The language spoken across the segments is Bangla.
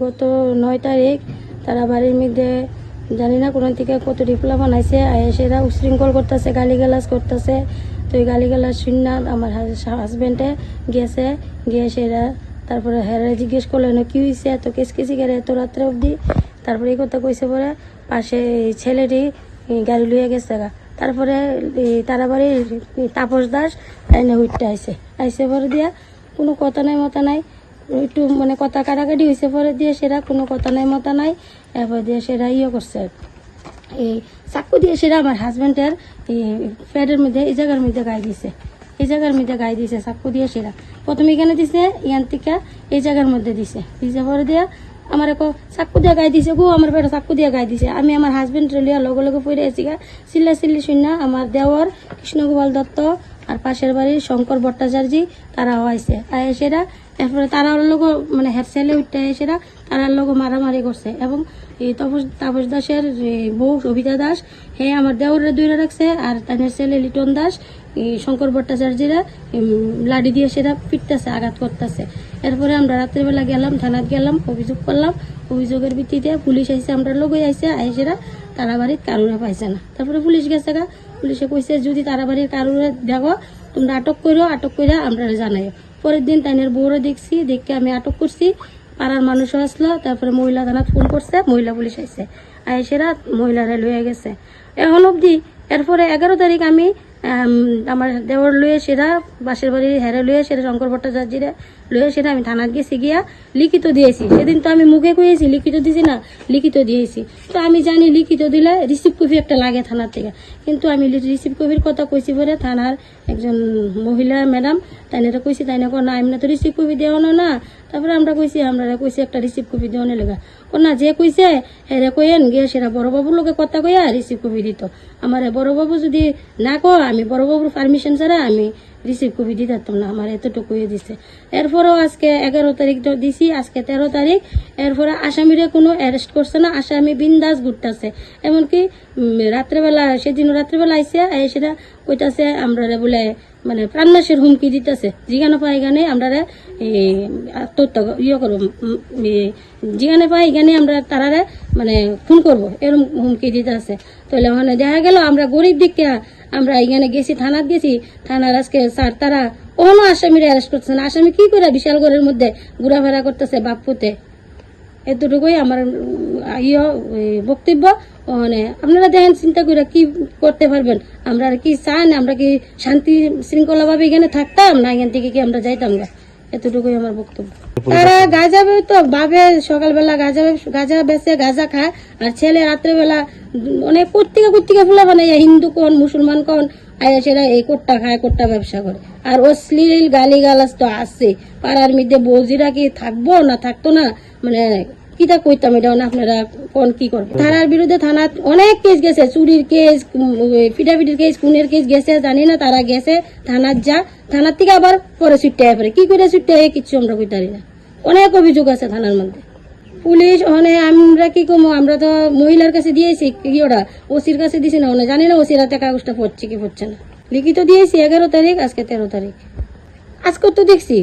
গত 9 তারিখ তারা বাড়ির মধ্যে জানি না কোনো থেকে কত রিপ্লা বানাইছে, সেরা উশৃঙ্খল করতেছে, গালিগালাজ করতেছে। তো এই গালিগালাজ শুনে আমার হাজব্যান্ডে গেছে, গিয়ে সেরা তারপরে হেরে জিজ্ঞেস করলেন কি হয়েছে, তো কেসি গেলে এত রাত্রে অবধি। তারপরে এই কথা কইছে পরে পাশে ছেলেটি গাড়ি লুয়ে গেছে গা। তারপরে তারা বাড়ির তাপস দাস এনে উঠতে আইসে পরে দিয়া কোনো কথা নাই মতা নাই, একটু মানে কথা কাটাকাটি হয়েছে পরে দিয়ে সেরা কোনো কথা নাই মতা নাই। এরপর দিয়ে সেরা করছে, এই চাকু দিয়ে সেরা আমার হাজব্যান্ডের এই প্যাডের মধ্যে এই জায়গার মধ্যে গায়ে দিছে, এই জায়গার মধ্যে গায়ে দিছে চাকু দিয়ে সেরা। প্রথমে এখানে দিছে, ইয়ান থেকে এই জায়গার মধ্যে দিছে পরে দিয়া আমার চাকু দিয়ে গায়ে দিছে গো, আমার পেটে চাকু দিয়ে গায়ে দিছে। আমি আমার হাজব্যান্ড লিয়া লগে লগে পড়ে আছি গা, চিল্লি শুনে আমার দেওয়ার কৃষ্ণগোপাল দত্ত আর পাশের বাড়ির শঙ্কর ভট্টাচার্য তারাও আইসে, সেরা এরপরে তারার লোক মানে হের ছেলে উঠতে সেরা তারার লোক মারামারি করছে। এবং এই তাপস দাসের বউ সবিতা দাস আমার দেওরে দূরে রাখছে, আর তাদের ছেলে লিটন দাস শঙ্কর ভট্টাচার্যরা লাঠি দিয়ে সেরা পিটতেছে, আঘাত করতেছে। এরপরে আমরা রাত্রিবেলা গেলাম, থানাত গেলাম, অভিযোগ করলাম। অভিযোগের ভিত্তিতে পুলিশ আইসে, আমরা লোক আইসেরা তারা বাড়ির কারুরে পাইছে না। তারপরে পুলিশ গেছে গা, পুলিশে কইছে যদি তারা বাড়ির কারুরে দেখো তোমরা আটক করো, আটক করে আমরা জানাই। পরের দিন তাইনের বউরে দেখছি, দেখে আমি আটক করছি। পাড়ার মানুষও আসলো, তারপরে মহিলা থানাত ফোন করছে, মহিলা পুলিশ আইসে, আইসেরা মহিলারা লয়ে গেছে এখন অবধি। এরপরে 11 তারিখ আমি আমার দেওয়ার লয়ে সেরা বাসের বাড়ির হেরে লয়ে সেরা শঙ্কর ভট্টাচার্যরে লয়ে সেরা আমি থানাত গেছি, গিয়া লিখিত দিয়েছি। সেদিন তো আমি মুখে কইয়েছি লিখিত দিছি না, লিখিত দিয়েছি। তো আমি জানি লিখিত দিলে রিসিভ কপি একটা লাগে থানার থেকে, কিন্তু আমি রিসিভ কপির কথা কইছি পরে থানার একজন মহিলা ম্যাডাম তাইনেরা কইছি, তাইনে না এমনি তো রিসিভ কপি দেওয়ানো না। তারপরে আমরা কইছি একটা রিসিভ কপি দেওয়ানো লেগা না, যে কইছে হেরে কইেন গিয়ে সেরা বড়বাবুর লোকে কথা কইয়া রিসিভ কপি দিত। আমার বড়বাবু যদি না কয় আমি বড়বাবুর পারমিশন ছাড়া আমি রিসিভ কপি দিতে পারতাম না, আমার এতটুকুই দিছে। এরপরেও আজকে 11 তারিখ দিছি, আজকে 13 তারিখ। এরপরে আসামিরা কোনো অ্যারেস্ট করছে না, আসামি বিন্দাস ঘুরতেছে। এমনকি রাত্রেবেলা, সেদিন রাত্রেবেলা আইসে সেটা কইতাছে আমরা বলে মানে প্রাণনাশের হুমকি দিতেছে। জিগানো পাই গানে আমরা আত্মহত্যা করবো, জিগানে পাই গানে আমরা তারারে মানে খুন করবো, এরকম হুমকি দিতেছে। তাহলে ওখানে দেখা গেল আমরা গরিব দিকে আমরা এখানে গেছি, থানাত গেছি, থানার আজকে স্যার তারা কোনো আসামিরা অ্যারেস্ট করতেছে না। আসামি কি করে বিশাল ঘরের মধ্যে ঘোরাফেরা করতেছে বাপুতে। এতটুকুই আমার বক্তব্য। মানে আপনারা দেখেন চিন্তা করে কি করতে পারবেন। আমরা কি চান আমরা কি শান্তি শৃঙ্খলা ভাবে এখানে থাকতাম না এখান থেকে কি আমরা যাইতাম না? এতটুকুই আমার বক্তব্য। তারা গাঁজা তো ভাবে সকালবেলা গাঁজা বেচে গাঁজা খায়, আর ছেলে রাত্রেবেলা অনেক কর্তিকা ফুলা বানাইয়া হিন্দু কোন মুসলমান কোন আয়া সেরা এই কোট্টা খায়, কোট্টা ব্যবসা করে। আর অশ্লীল গালিগালাজ তো আছে পাড়ার মধ্যে। বৌজিরা কি থাকবো না থাকতো না, মানে কিতা কইতাম এটা আপনারা কোন কি করবে। থানার বিরুদ্ধে থানাত অনেক কেস গেছে, চুরির কেস, পিটাপিটির কেস, খুনের কেস গেছে, জানি না তারা গেছে থানার থানার থেকে আবার পরে ছুটতে পারে, কি করে ছুটতে হয় কিছু আমরা কইতারি না। অনেক অভিযোগ আছে থানার মধ্যে। পুলিশ ওখানে আমরা কি কমো, আমরা তো মহিলার কাছে দিয়েছি, কি ওরা ওসির কাছে দিছি না, ওনা জানি না ওসির হাতে কাগজটা পড়ছে কি পড়ছে না। লিখিত দিয়েছি 11 তারিখ, আজকে 13 তারিখ। আজকে তো দেখছি।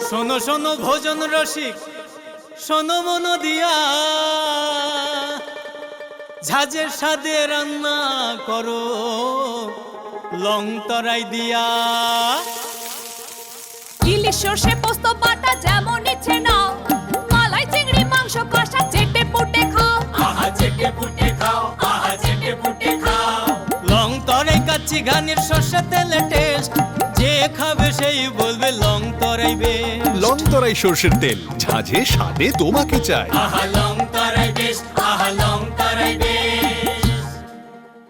শোনো শোনো ভোজন রসিক, শোনো মন দিয়া, ঝাঁঝের সাদে রান্না করো লং তরাই দিয়া। ইলিশ সর্ষে পোস্ত বাটা যেমন ইচ্ছে নাও, মালাই চিংড়ি মাংস কষা চেটে পুটে খাও, আহা চেটে পুটে খাও, আহা চেটে পুটে খাও। লং তরাই কাচ্চি ঘানির সর্ষে তেলে টেস্ট, যে খাবে সেই বলবে লং তরাই বেশ। লং তরাই সর্ষের তেল, ঝাঁঝে স্বাদে তোমাকে চাই। আহা লং তরাই বেশ, আহা